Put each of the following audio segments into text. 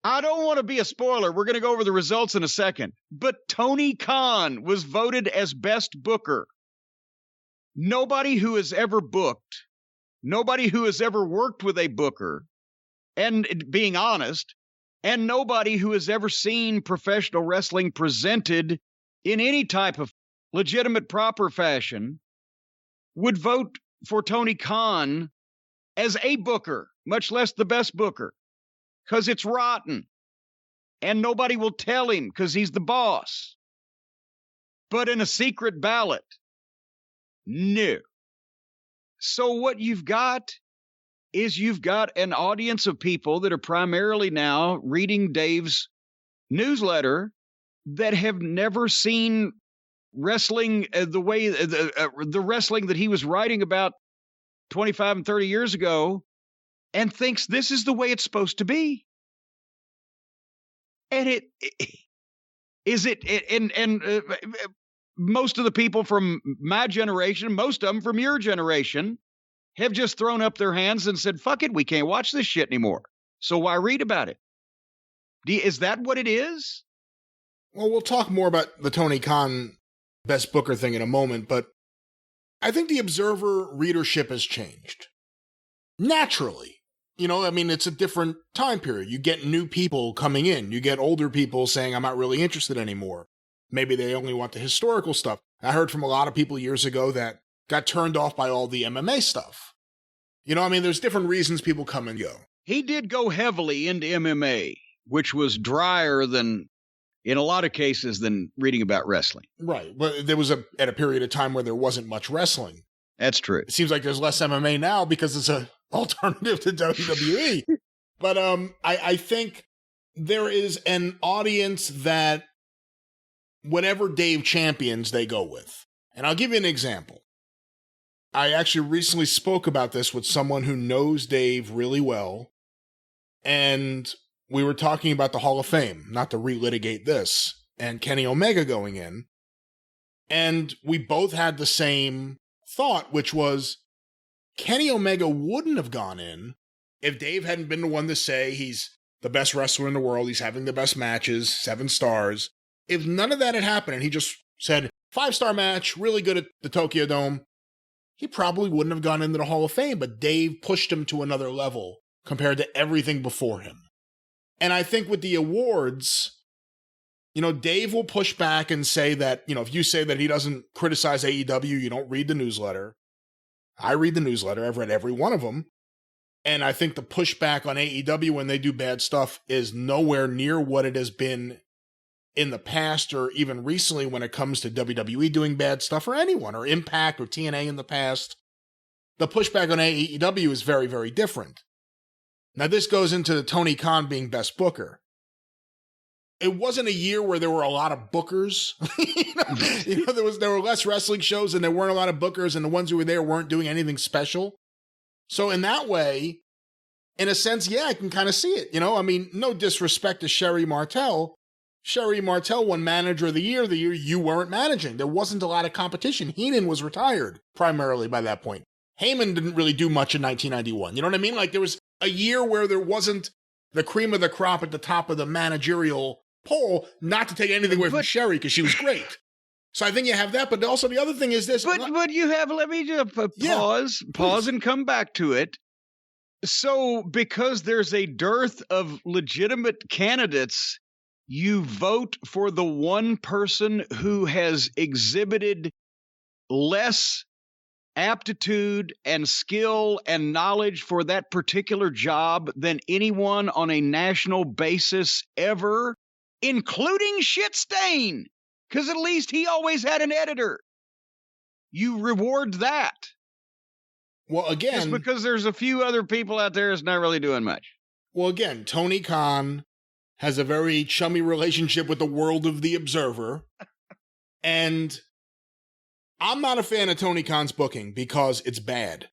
I don't want to be a spoiler. We're going to go over the results in a second. But Tony Khan was voted as best booker. Nobody who has ever booked, nobody who has ever worked with a booker, and being honest, and nobody who has ever seen professional wrestling presented in any type of legitimate, proper fashion would vote for Tony Khan as a booker, much less the best booker, because it's rotten. And nobody will tell him because he's the boss. But in a secret ballot, no. So what you've got is you've got an audience of people that are primarily now reading Dave's newsletter that have never seen wrestling the way the wrestling that he was writing about 25 and 30 years ago, and thinks this is the way it's supposed to be. And most of the people from my generation, most of them from your generation, have just thrown up their hands and said, fuck it, we can't watch this shit anymore. So why read about it? Is that what it is? Well, we'll talk more about the Tony Khan best booker thing in a moment, but I think the Observer readership has changed. Naturally. You know, I mean, it's a different time period. You get new people coming in. You get older people saying, I'm not really interested anymore. Maybe they only want the historical stuff. I heard from a lot of people years ago that got turned off by all the MMA stuff. You know, I mean, there's different reasons people come and go. He did go heavily into MMA, which was drier than, in a lot of cases, than reading about wrestling. Right. But there was at a period of time where there wasn't much wrestling. That's true. It seems like there's less MMA now because it's an alternative to WWE. But I think there is an audience that whatever Dave champions, they go with. And I'll give you an example. I actually recently spoke about this with someone who knows Dave really well. And we were talking about the Hall of Fame, not to relitigate this, and Kenny Omega going in. And we both had the same thought, which was Kenny Omega wouldn't have gone in if Dave hadn't been the one to say he's the best wrestler in the world, he's having the best matches, 7 stars. If none of that had happened and he just said, 5-star match, really good at the Tokyo Dome, he probably wouldn't have gone into the Hall of Fame, but Dave pushed him to another level compared to everything before him. And I think with the awards, you know, Dave will push back and say that, you know, if you say that he doesn't criticize AEW, you don't read the newsletter. I read the newsletter. I've read every one of them. And I think the pushback on AEW when they do bad stuff is nowhere near what it has been in the past or even recently when it comes to WWE doing bad stuff or anyone or Impact or TNA in the past. The pushback on AEW is very, very different. Now this goes into the Tony Khan being best booker. It wasn't a year where there were a lot of bookers. There were less wrestling shows and there weren't a lot of bookers and the ones who were there weren't doing anything special. So in that way, in a sense, yeah, I can kind of see it. You know, I mean, no disrespect to Sherry Martel. Sherry Martel won Manager of the year you weren't managing. There wasn't a lot of competition. Heenan was retired primarily by that point. Heyman didn't really do much in 1991. You know what I mean? Like there was a year where there wasn't the cream of the crop at the top of the managerial poll, not to take anything away from Sherry because she was great. So I think you have that, but also the other thing is this. But you have, let me just pause and come back to it. So because there's a dearth of legitimate candidates, you vote for the one person who has exhibited less aptitude and skill and knowledge for that particular job than anyone on a national basis ever, including Shitstain, because at least he always had an editor. You reward that. Well, again, just because there's a few other people out there that's not really doing much. Well, again, Tony Khan has a very chummy relationship with the world of The Observer. And I'm not a fan of Tony Khan's booking because it's bad.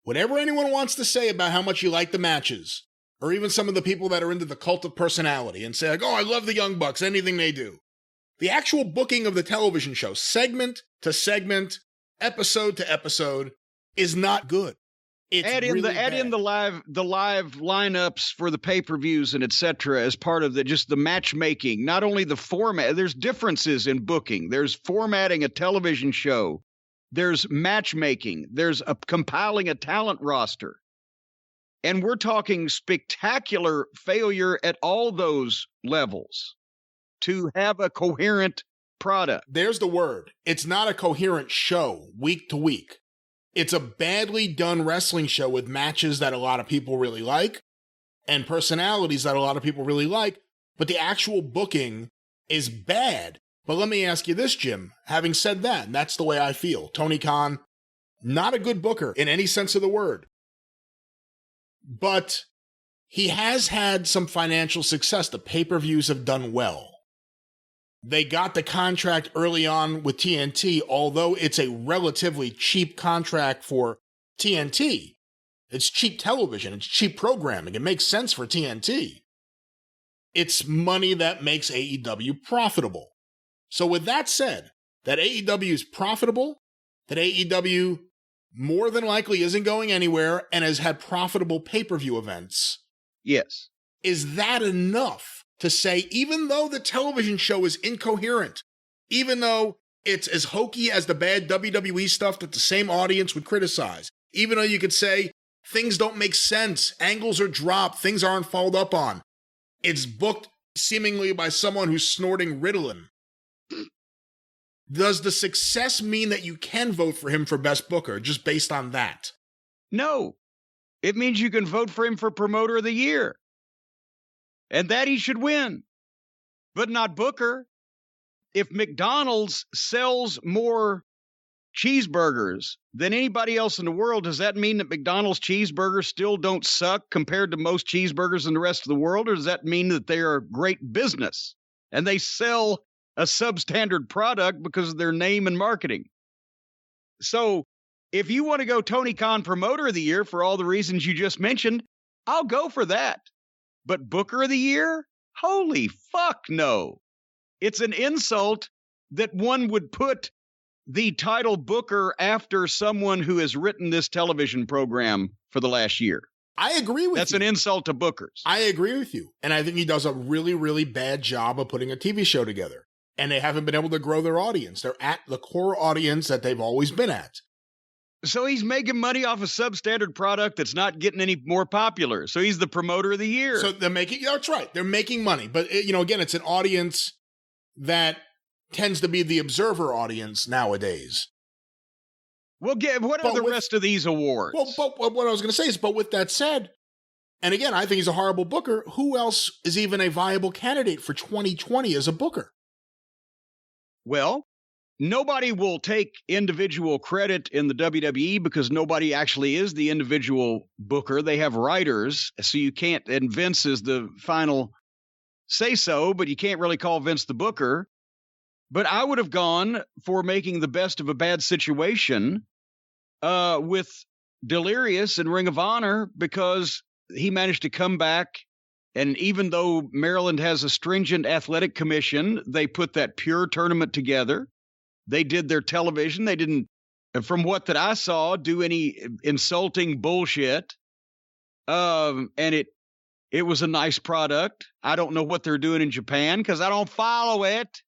Whatever anyone wants to say about how much you like the matches, or even some of the people that are into the cult of personality and say, like, oh, I love the Young Bucks, anything they do. The actual booking of the television show, segment to segment, episode to episode, is not good. It's add in the live lineups for the pay-per-views and etc. as part of just the matchmaking. Not only the format, there's differences in booking. There's formatting a television show. There's matchmaking. There's compiling a talent roster. And we're talking spectacular failure at all those levels to have a coherent product. There's the word. It's not a coherent show week to week. It's a badly done wrestling show with matches that a lot of people really like and personalities that a lot of people really like, but the actual booking is bad. But let me ask you this, Jim. Having said that, and that's the way I feel. Tony Khan, not a good booker in any sense of the word. But he has had some financial success. The pay-per-views have done well. They got the contract early on with TNT, although it's a relatively cheap contract for TNT. It's cheap television. It's cheap programming. It makes sense for TNT. It's money that makes AEW profitable. So with that said, that AEW is profitable, that AEW more than likely isn't going anywhere and has had profitable pay-per-view events. Yes. Is that enough to say, even though the television show is incoherent, even though it's as hokey as the bad WWE stuff that the same audience would criticize, even though you could say things don't make sense, angles are dropped, things aren't followed up on, it's booked seemingly by someone who's snorting Ritalin. Does the success mean that you can vote for him for Best Booker just based on that? No. It means you can vote for him for Promoter of the Year. And that he should win. But not Booker. If McDonald's sells more cheeseburgers than anybody else in the world, does that mean that McDonald's cheeseburgers still don't suck compared to most cheeseburgers in the rest of the world? Or does that mean that they are a great business and they sell a substandard product because of their name and marketing? So if you want to go Tony Khan Promoter of the Year for all the reasons you just mentioned, I'll go for that. But Booker of the Year? Holy fuck no. It's an insult that one would put the title Booker after someone who has written this television program for the last year. I agree with you. That's an insult to bookers. I agree with you. And I think he does a really, really bad job of putting a TV show together. And they haven't been able to grow their audience. They're at the core audience that they've always been at. So he's making money off a substandard product that's not getting any more popular. So he's the Promoter of the Year. So they're making, that's right. They're making money. But, again, it's an audience that tends to be the observer audience nowadays. Well, what are the rest of these awards? Well, but what I was going to say is, but with that said, and again, I think he's a horrible booker. Who else is even a viable candidate for 2020 as a booker? Well, nobody will take individual credit in the WWE because nobody actually is the individual booker. They have writers, so you can't, and Vince is the final say-so, but you can't really call Vince the booker. But I would have gone for making the best of a bad situation with Delirious and Ring of Honor because he managed to come back. And even though Maryland has a stringent athletic commission, they put that pure tournament together. They did their television. They didn't, from what that I saw, do any insulting bullshit. And it was a nice product. I don't know what they're doing in Japan because I don't follow it.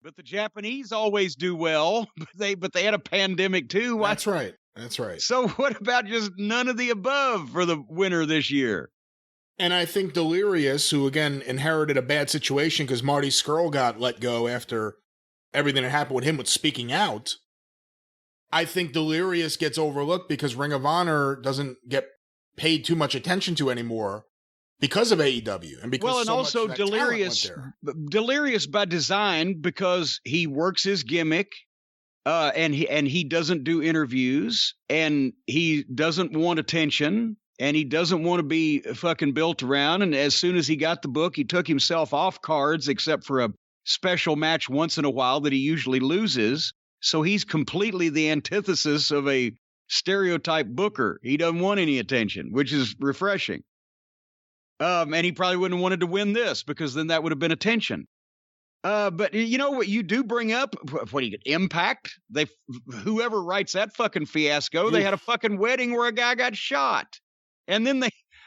But the Japanese always do well. But they had a pandemic too. That's right. That's right. So what about just none of the above for the winner this year? And I think Delirious, who again inherited a bad situation because Marty Scurll got let go after everything that happened with him with speaking out. I think Delirious gets overlooked because Ring of Honor doesn't get paid too much attention to anymore because of AEW and because also Delirious by design because he works his gimmick, and he doesn't do interviews and he doesn't want attention. And he doesn't want to be fucking built around. And as soon as he got the book, he took himself off cards, except for a special match once in a while that he usually loses. So he's completely the antithesis of a stereotype booker. He doesn't want any attention, which is refreshing. And he probably wouldn't have wanted to win this because then that would have been attention. But you know what you do bring up? What do you get? Impact? Whoever writes that fucking fiasco, they had a fucking wedding where a guy got shot. And then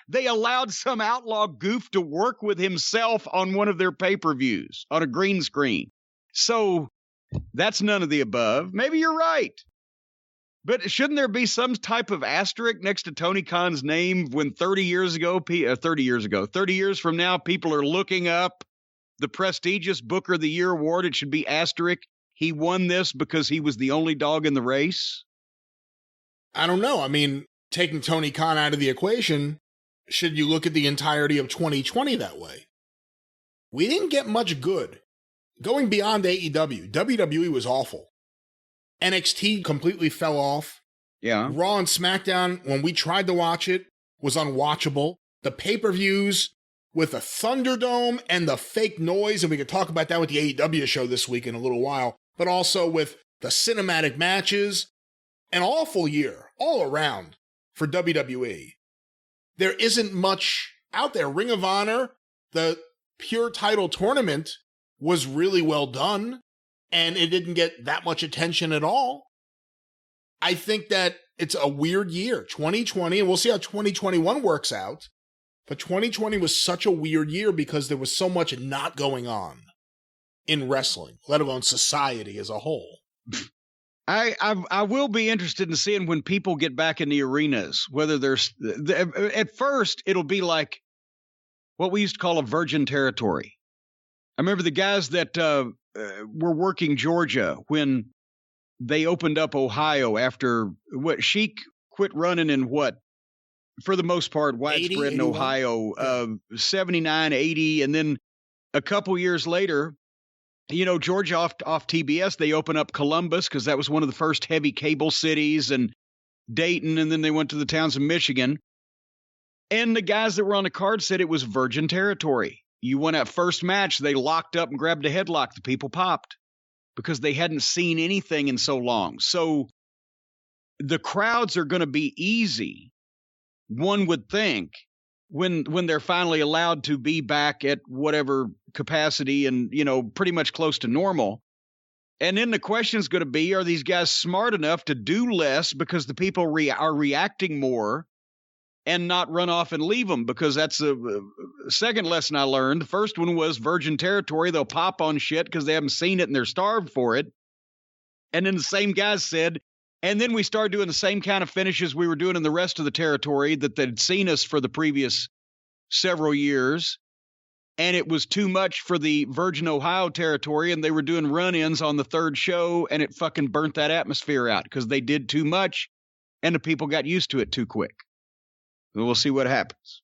they allowed some outlaw goof to work with himself on one of their pay-per-views on a green screen. So that's none of the above. Maybe you're right. But shouldn't there be some type of asterisk next to Tony Khan's name when 30 years from now, people are looking up the prestigious Booker of the Year award? It should be asterisk. He won this because he was the only dog in the race. I don't know. I mean, taking Tony Khan out of the equation, should you look at the entirety of 2020 that way? We didn't get much good. Going beyond AEW, WWE was awful. NXT completely fell off. Yeah. Raw and SmackDown, when we tried to watch it, was unwatchable. The pay-per-views with the Thunderdome and the fake noise, and we could talk about that with the AEW show this week in a little while, but also with the cinematic matches. An awful year all around for WWE. There isn't much out there. Ring of Honor, the pure title tournament, was really well done, and it didn't get that much attention at all. I think that it's a weird year, 2020, and we'll see how 2021 works out. But 2020 was such a weird year because there was so much not going on in wrestling, let alone society as a whole. I will be interested in seeing when people get back in the arenas, whether there's, at first, it'll be like what we used to call a virgin territory. I remember the guys that were working Georgia when they opened up Ohio after what Sheik quit running in what, for the most part, widespread 80, in Ohio, 79, 80. And then a couple years later, you know, Georgia off TBS, they open up Columbus because that was one of the first heavy cable cities, and Dayton. And then they went to the towns of Michigan. And the guys that were on the card said it was virgin territory. You won that first match, they locked up and grabbed a headlock. The people popped because they hadn't seen anything in so long. So the crowds are going to be easy, one would think, when they're finally allowed to be back at whatever capacity and, you know, pretty much close to normal. And then the question is going to be, are these guys smart enough to do less because the people are reacting more and not run off and leave them? Because that's a second lesson I learned. The first one was virgin territory. They'll pop on shit because they haven't seen it and they're starved for it. And then the same guys said, and then we started doing the same kind of finishes we were doing in the rest of the territory that they'd seen us for the previous several years. And it was too much for the Virgin Ohio territory, and they were doing run-ins on the third show, and it fucking burnt that atmosphere out because they did too much, and the people got used to it too quick. We'll see what happens.